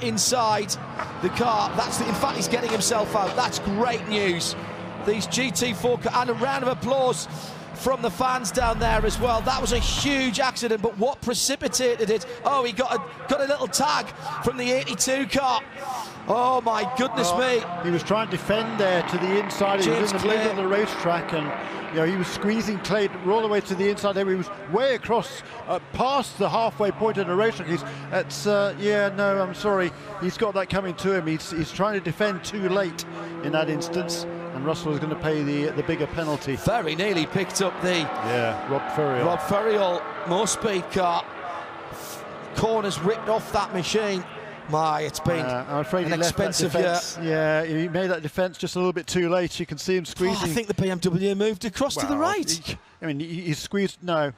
inside the car. In fact, he's getting himself out. That's great news. These GT4 cars, and a round of applause from the fans down there as well. That was a huge accident, but what precipitated it? Oh, he got a little tag from the 82 car. Oh my goodness me. He was trying to defend there to the inside. He was in the middle of the racetrack, and you know, he was squeezing Clay all the way to the inside there. He was way across, past the halfway point of the racetrack. Yeah, no, I'm sorry. He's got that coming to him. He's trying to defend too late in that instance, and Russell is going to pay the bigger penalty. Very nearly picked up the Rob Ferriol more speed car. Corners ripped off that machine. My, it's been I'm afraid an expensive year. Yeah, he made that defence just a little bit too late. You can see him squeezing. Oh, I think the BMW moved across to the right. I mean, he's squeezed. No.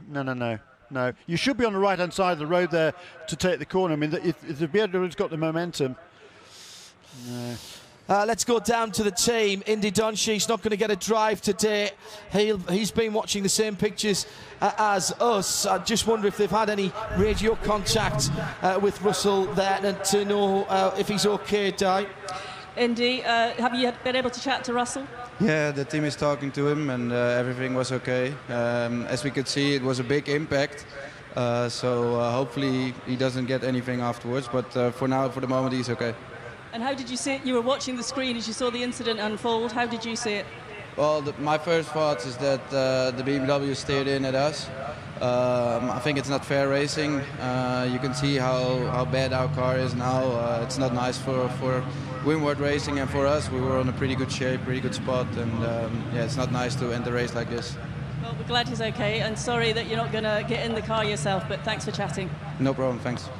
You should be on the right-hand side of the road there to take the corner. I mean, if the BMW's got the momentum. No. Let's go down to the team. Indy Doncic not going to get a drive today. He's been watching the same pictures as us. I just wonder if they've had any radio contact with Russell there and to know if he's okay, Di. Indy, have you been able to chat to Russell? Yeah, the team is talking to him, and everything was okay. As we could see, it was a big impact. So hopefully he doesn't get anything afterwards. But for now, for the moment, he's okay. And how did you see it? You were watching the screen as you saw the incident unfold. How did you see it? Well, my first thought is that the BMW steered in at us. I think it's not fair racing. You can see how bad our car is now. It's not nice for windward racing, and for us, we were on a pretty good shape, pretty good spot, and yeah, it's not nice to end the race like this. Well, we're glad he's okay, and sorry that you're not going to get in the car yourself, but thanks for chatting. No problem, thanks.